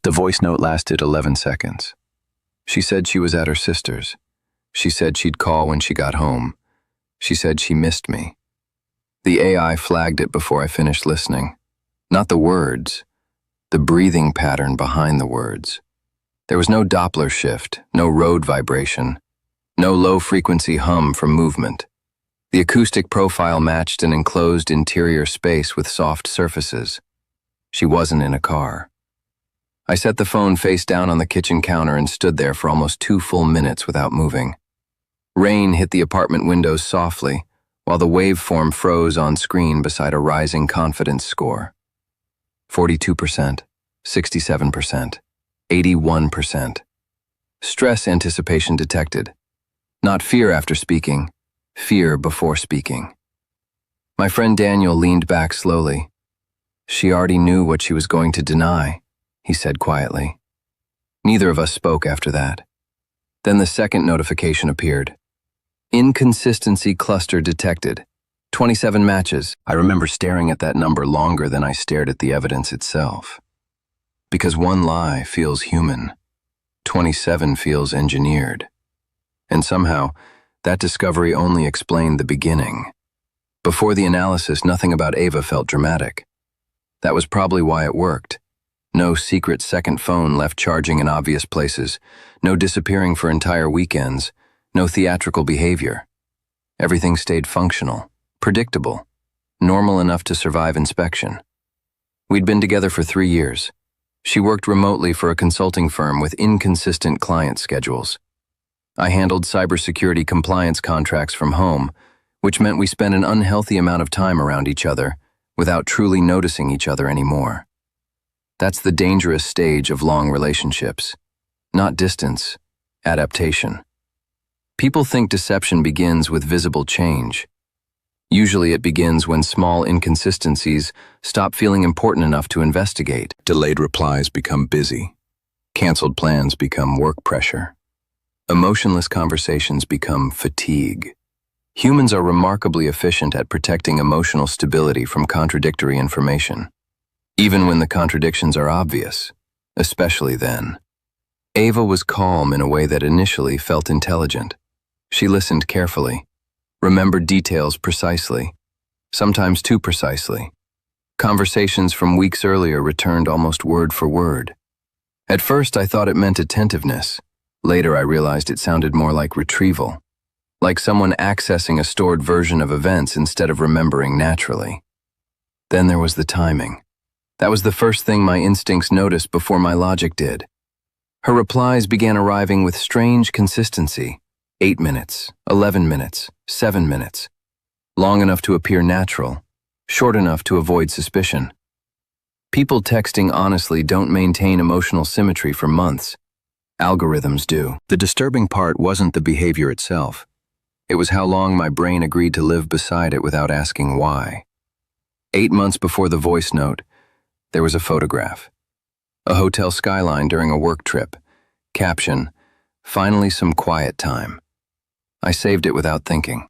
The voice note lasted 11 seconds. She said she was at her sister's. She said she'd call when she got home. She said she missed me. The AI flagged it before I finished listening. Not the words, the breathing pattern behind the words. There was no Doppler shift, no road vibration, no low-frequency hum from movement. The acoustic profile matched an enclosed interior space with soft surfaces. She wasn't in a car. I set the phone face down on the kitchen counter and stood there for almost 2 full minutes without moving. Rain hit the apartment windows softly, while the waveform froze on screen beside a rising confidence score. 42%, 67%, 81%. Stress anticipation detected. Not fear after speaking, fear before speaking. My friend Daniel leaned back slowly. She already knew what she was going to deny, he said quietly. Neither of us spoke after that. Then the second notification appeared. Inconsistency cluster detected. 27 matches. I remember staring at that number longer than I stared at the evidence itself. Because one lie feels human, 27 feels engineered. And somehow, that discovery only explained the beginning. Before the analysis, nothing about Ava felt dramatic. That was probably why it worked. No secret second phone left charging in obvious places, no disappearing for entire weekends, no theatrical behavior. Everything stayed functional, predictable, normal enough to survive inspection. We'd been together for 3 years. She worked remotely for a consulting firm with inconsistent client schedules. I handled cybersecurity compliance contracts from home, which meant we spent an unhealthy amount of time around each other without truly noticing each other anymore. That's the dangerous stage of long relationships. Not distance, adaptation. People think deception begins with visible change. Usually it begins when small inconsistencies stop feeling important enough to investigate. Delayed replies become busy. Canceled plans become work pressure. Emotionless conversations become fatigue. Humans are remarkably efficient at protecting emotional stability from contradictory information, even when the contradictions are obvious, especially then. Ava was calm in a way that initially felt intelligent. She listened carefully, remembered details precisely, sometimes too precisely. Conversations from weeks earlier returned almost word for word. At first I thought it meant attentiveness. Later I realized it sounded more like retrieval, like someone accessing a stored version of events instead of remembering naturally. Then there was the timing. That was the first thing my instincts noticed before my logic did. Her replies began arriving with strange consistency. 8 minutes, 11 minutes, 7 minutes. Long enough to appear natural, short enough to avoid suspicion. People texting honestly don't maintain emotional symmetry for months. Algorithms do. The disturbing part wasn't the behavior itself. It was how long my brain agreed to live beside it without asking why. 8 months before the voice note, there was a photograph. A hotel skyline during a work trip. Caption, "Finally some quiet time." I saved it without thinking.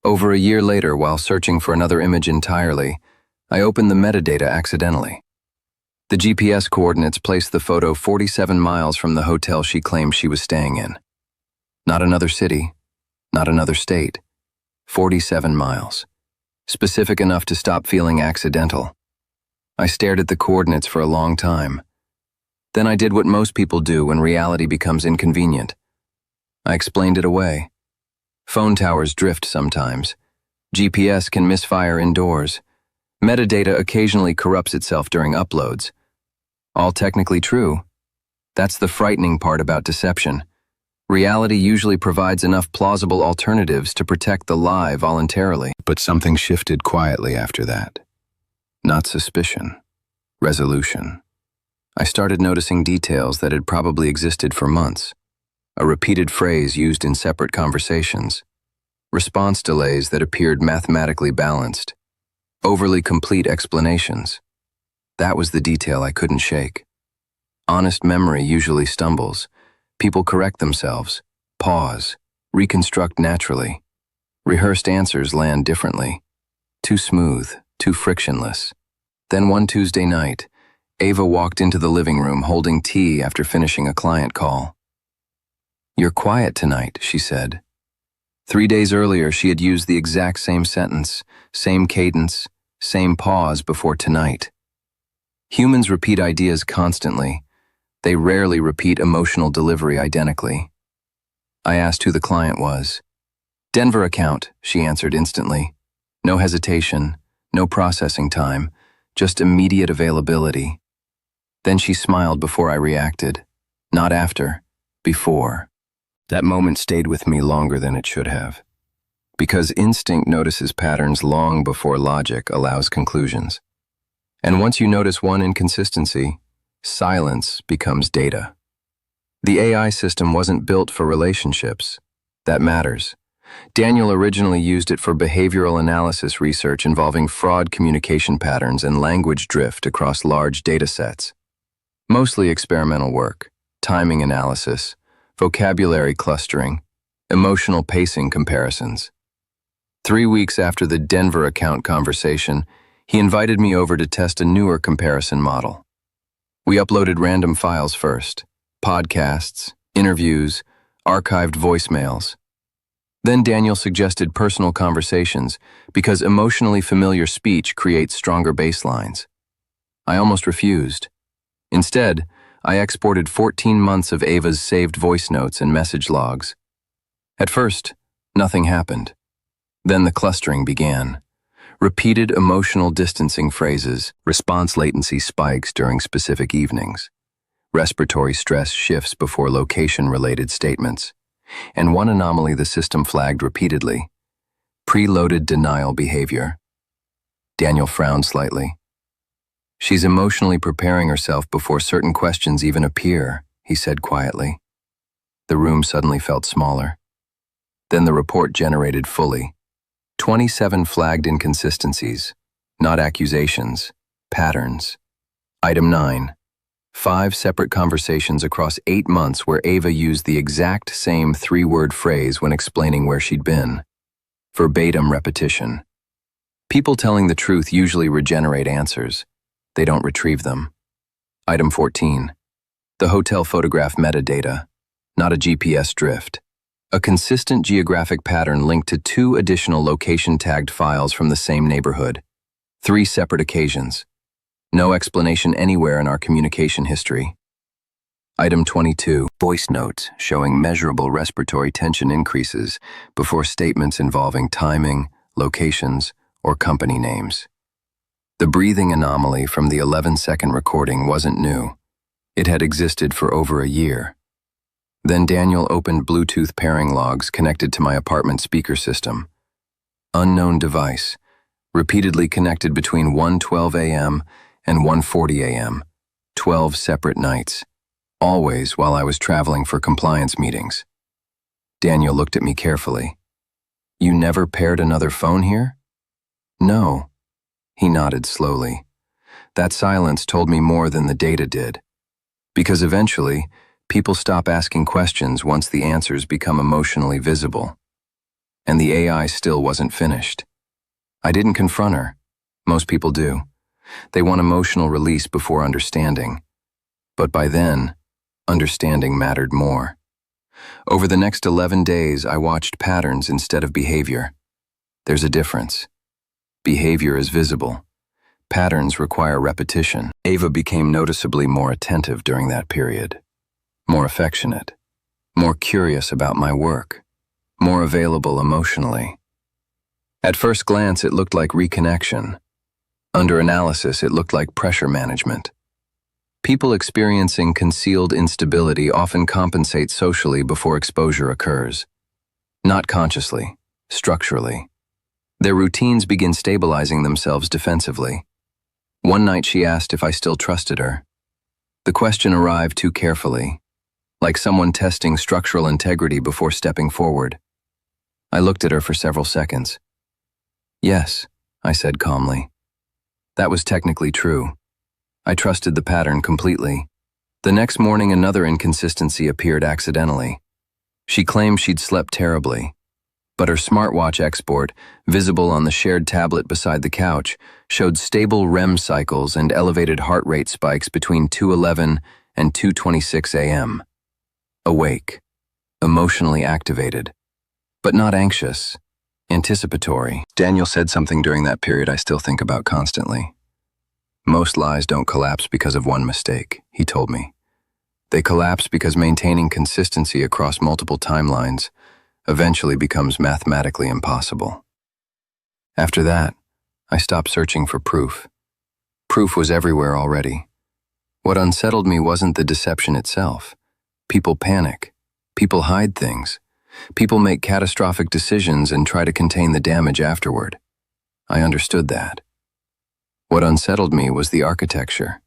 Over a year later, while searching for another image entirely, I opened the metadata accidentally. The GPS coordinates placed the photo 47 miles from the hotel she claimed she was staying in. Not another city, not another state. 47 miles. Specific enough to stop feeling accidental. I stared at the coordinates for a long time. Then I did what most people do when reality becomes inconvenient. I explained it away. Phone towers drift sometimes. GPS can misfire indoors. Metadata occasionally corrupts itself during uploads. All technically true. That's the frightening part about deception. Reality usually provides enough plausible alternatives to protect the lie voluntarily. But something shifted quietly after that. Not suspicion. Resolution. I started noticing details that had probably existed for months. A repeated phrase used in separate conversations. Response delays that appeared mathematically balanced. Overly complete explanations. That was the detail I couldn't shake. Honest memory usually stumbles. People correct themselves, pause, reconstruct naturally. Rehearsed answers land differently. Too smooth, too frictionless. Then one Tuesday night, Ava walked into the living room holding tea after finishing a client call. "You're quiet tonight," she said. 3 days earlier, she had used the exact same sentence, same cadence, same pause before tonight. Humans repeat ideas constantly. They rarely repeat emotional delivery identically. I asked who the client was. "Denver account," she answered instantly. No hesitation, no processing time, just immediate availability. Then she smiled before I reacted. Not after, before. That moment stayed with me longer than it should have. Because instinct notices patterns long before logic allows conclusions. And once you notice one inconsistency, silence becomes data. The AI system wasn't built for relationships. That matters. Daniel originally used it for behavioral analysis research involving fraud communication patterns and language drift across large data sets. Mostly experimental work, timing analysis, vocabulary clustering, emotional pacing comparisons. 3 weeks after the Denver account conversation, he invited me over to test a newer comparison model. We uploaded random files first: podcasts, interviews, archived voicemails. Then Daniel suggested personal conversations because emotionally familiar speech creates stronger baselines. I almost refused. Instead, I exported 14 months of Ava's saved voice notes and message logs. At first, nothing happened. Then the clustering began. Repeated emotional distancing phrases, response latency spikes during specific evenings, respiratory stress shifts before location-related statements, and one anomaly the system flagged repeatedly: preloaded denial behavior. Daniel frowned slightly. "She's emotionally preparing herself before certain questions even appear," he said quietly. The room suddenly felt smaller. Then the report generated fully. 27 flagged inconsistencies, not accusations, patterns. Item 9. 5 separate conversations across 8 months where Ava used the exact same 3-word phrase when explaining where she'd been. Verbatim repetition. People telling the truth usually regenerate answers. They don't retrieve them. Item 14. The hotel photograph metadata, not a GPS drift. A consistent geographic pattern linked to 2 additional location-tagged files from the same neighborhood. 3 separate occasions. No explanation anywhere in our communication history. Item 22. Voice notes showing measurable respiratory tension increases before statements involving timing, locations, or company names. The breathing anomaly from the 11-second recording wasn't new. It had existed for over a year. Then Daniel opened Bluetooth pairing logs connected to my apartment speaker system. Unknown device, repeatedly connected between 1:12 a.m. and 1:40 a.m., 12 separate nights, always while I was traveling for compliance meetings. Daniel looked at me carefully. "You never paired another phone here?" "No." He nodded slowly. That silence told me more than the data did. Because eventually, people stop asking questions once the answers become emotionally visible. And the AI still wasn't finished. I didn't confront her. Most people do. They want emotional release before understanding. But by then, understanding mattered more. Over the next 11 days, I watched patterns instead of behavior. There's a difference. Behavior is visible. Patterns require repetition. Ava became noticeably more attentive during that period. More affectionate. More curious about my work. More available emotionally. At first glance, it looked like reconnection. Under analysis, it looked like pressure management. People experiencing concealed instability often compensate socially before exposure occurs. Not consciously, structurally. Their routines begin stabilizing themselves defensively. One night she asked if I still trusted her. The question arrived too carefully, like someone testing structural integrity before stepping forward. I looked at her for several seconds. "Yes," I said calmly. That was technically true. I trusted the pattern completely. The next morning, another inconsistency appeared accidentally. She claimed she'd slept terribly, but her smartwatch export, visible on the shared tablet beside the couch, showed stable REM cycles and elevated heart rate spikes between 2:11 and 2:26 a.m. Awake, emotionally activated, but not anxious, anticipatory. Daniel said something during that period I still think about constantly. Most lies don't collapse because of one mistake, he told me. They collapse because maintaining consistency across multiple timelines eventually becomes mathematically impossible. After that, I stopped searching for proof. Proof was everywhere already. What unsettled me wasn't the deception itself. People panic. People hide things. People make catastrophic decisions and try to contain the damage afterward. I understood that. What unsettled me was the architecture,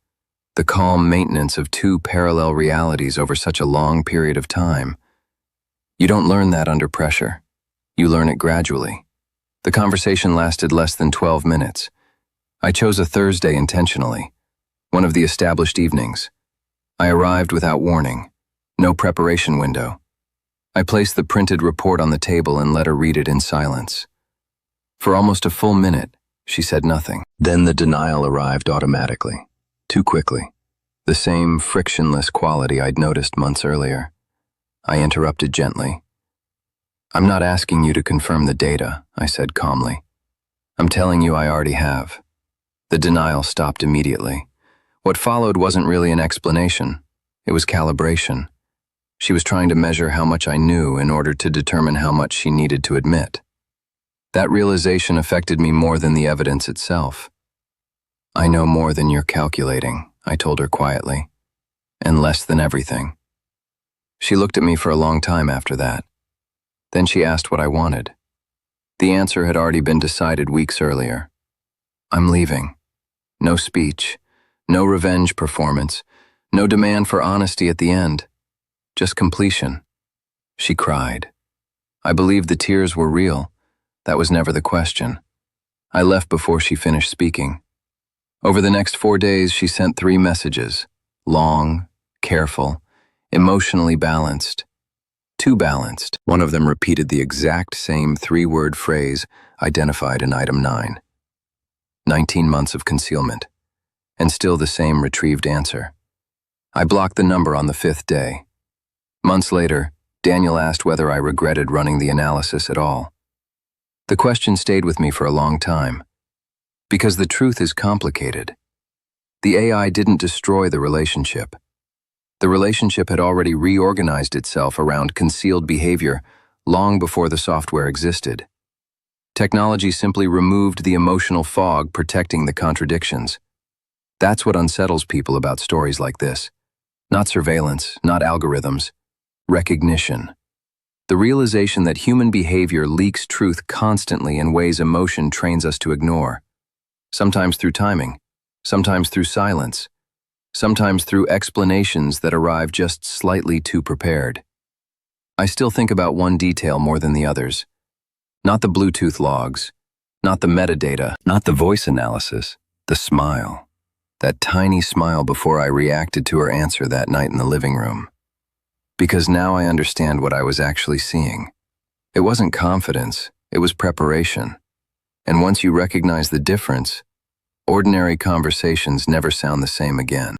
the calm maintenance of two parallel realities over such a long period of time. You don't learn that under pressure. You learn it gradually. The conversation lasted less than 12 minutes. I chose a Thursday intentionally, one of the established evenings. I arrived without warning, no preparation window. I placed the printed report on the table and let her read it in silence. For almost a full minute, she said nothing. Then the denial arrived automatically, too quickly. The same frictionless quality I'd noticed months earlier. I interrupted gently. "I'm not asking you to confirm the data," I said calmly. "I'm telling you I already have." The denial stopped immediately. What followed wasn't really an explanation. It was calibration. She was trying to measure how much I knew in order to determine how much she needed to admit. That realization affected me more than the evidence itself. "I know more than you're calculating," I told her quietly, "and less than everything." She looked at me for a long time after that. Then she asked what I wanted. The answer had already been decided weeks earlier. "I'm leaving." No speech, no revenge performance, no demand for honesty at the end, just completion. She cried. I believed the tears were real. That was never the question. I left before she finished speaking. Over the next 4 days, she sent 3 messages, long, careful, emotionally balanced. Too balanced. One of them repeated the exact same 3-word phrase identified in item 9. 19 months of concealment. And still the same retrieved answer. I blocked the number on the 5th day. Months later, Daniel asked whether I regretted running the analysis at all. The question stayed with me for a long time. Because the truth is complicated. The AI didn't destroy the relationship. The relationship had already reorganized itself around concealed behavior long before the software existed. Technology simply removed the emotional fog protecting the contradictions. That's what unsettles people about stories like this. Not surveillance, not algorithms. Recognition. The realization that human behavior leaks truth constantly in ways emotion trains us to ignore. Sometimes through timing, sometimes through silence, sometimes through explanations that arrive just slightly too prepared. I still think about one detail more than the others. Not the Bluetooth logs, not the metadata, not the voice analysis, the smile. That tiny smile before I reacted to her answer that night in the living room. Because now I understand what I was actually seeing. It wasn't confidence, it was preparation. And once you recognize the difference, ordinary conversations never sound the same again.